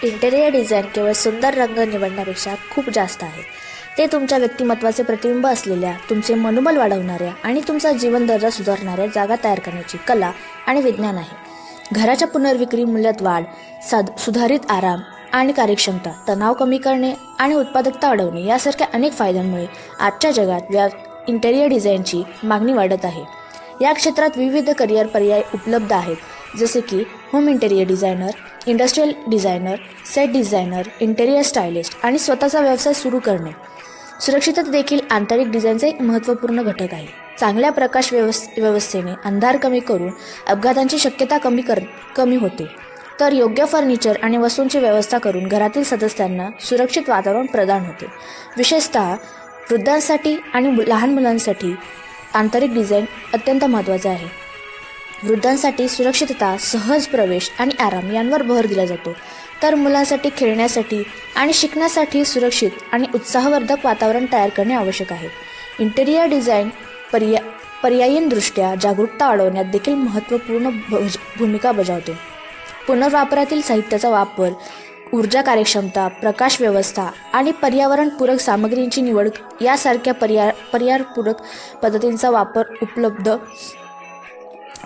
Interior design केवळ सुंदर रंग निवडण्यापेक्षा खूप जास्त आहे. ते तुमच्या व्यक्तिमत्वाचे प्रतिबिंब असलेल्या, तुमचे मनोबल वाढवणाऱ्या आणि तुमचा जीवन दर्जा सुधारणाऱ्या जागा तयार करण्याची कला आणि विज्ञान आहे. घराच्या पुनर्विक्री मूल्यात वाढ, सुधारित आराम आणि कार्यक्षमता, तणाव कमी करणे आणि उत्पादकता वाढवणे यासारख्या अनेक फायद्यांमुळे आजच्या जगात इंटेरियर डिझाईनची मागणी वाढत आहे. या क्षेत्रात विविध करिअर पर्याय उपलब्ध आहेत, जसे की home interior designer, industrial designer, set designer, interior stylist आणि स्वतःचा व्यवसाय सुरू करणे. सुरक्षितता देखील आंतरिक डिझाईनचा एक महत्त्वपूर्ण घटक आहे. चांगल्या प्रकाश व्यवस्थेने अंधार कमी करून अपघातांची शक्यता कमी होते. तर योग्य फर्निचर आणि वस्तूंची व्यवस्था करून घरातील सदस्यांना सुरक्षित वातावरण प्रदान होते. विशेषतः वृद्धांसाठी आणि लहान मुलांसाठी आंतरिक डिझाईन अत्यंत महत्त्वाचे आहे. वृद्धांसाठी सुरक्षितता, सहज प्रवेश आणि आराम यांवर भर दिला जातो, तर मुलांसाठी खेळण्यासाठी आणि शिकण्यासाठी सुरक्षित आणि उत्साहवर्धक वातावरण तयार करणे आवश्यक आहे. इंटेरियर डिझाईन पर्यायीनदृष्ट्या जागरूकता वाढवण्यात देखील महत्त्वपूर्ण भूमिका बजावते. पुनर्वापरातील साहित्याचा वापर, ऊर्जा कार्यक्षमता, प्रकाश व्यवस्था आणि पर्यावरणपूरक सामग्रींची निवड यासारख्या पर्यावरणपूरक पद्धतींचा वापर उपलब्ध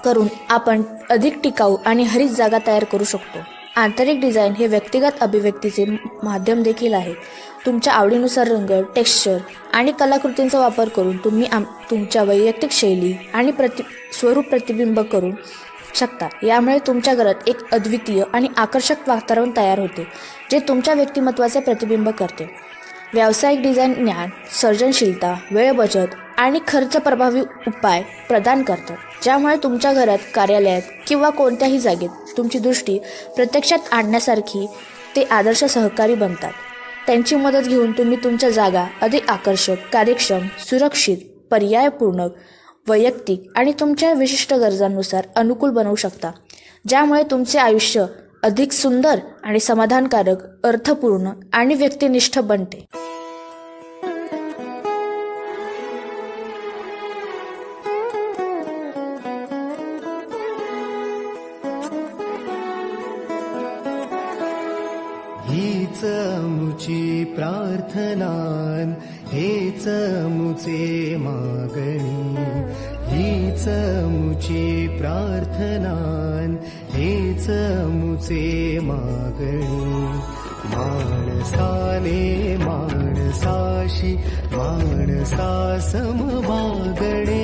करून आपण अधिक टिकाऊ आणि हरित जागा तयार करू शकतो. आंतरिक डिझाईन हे व्यक्तिगत अभिव्यक्तीचे माध्यम देखील आहे. तुमच्या आवडीनुसार रंग, टेक्स्चर आणि कलाकृतींचा वापर करून तुम्ही तुमच्या वैयक्तिक शैली आणि स्वरूप प्रतिबिंब करू शकता. यामुळे तुमच्या घरात एक अद्वितीय आणि आकर्षक वातावरण तयार होते, जे तुमच्या व्यक्तिमत्वाचे प्रतिबिंब करते. व्यावसायिक डिझाईन ज्ञान, सर्जनशीलता, वेळ बचत आणि खर्च प्रभावी उपाय प्रदान करतात, ज्यामुळे तुमच्या घरात, कार्यालयात किंवा कोणत्याही जागेत तुमची दृष्टी प्रत्यक्षात आणण्यासारखी ते आदर्श सहकारी बनतात. त्यांची मदत घेऊन तुम्ही तुमच्या जागा अधिक आकर्षक, कार्यक्षम, सुरक्षित, पर्यायपूर्ण, वैयक्तिक आणि तुमच्या विशिष्ट गरजांनुसार अनुकूल बनवू शकता, ज्यामुळे तुमचे आयुष्य अधिक सुंदर आणि समाधानकारक, अर्थपूर्ण आणि व्यक्तिनिष्ठ बनते. हीच मुची प्रार्थनान, हेच मुचे मागणी. हीच मुची प्रार्थनान, हेच मुचे मागणी. माणसाने माणसाशी माणसा समभागणे.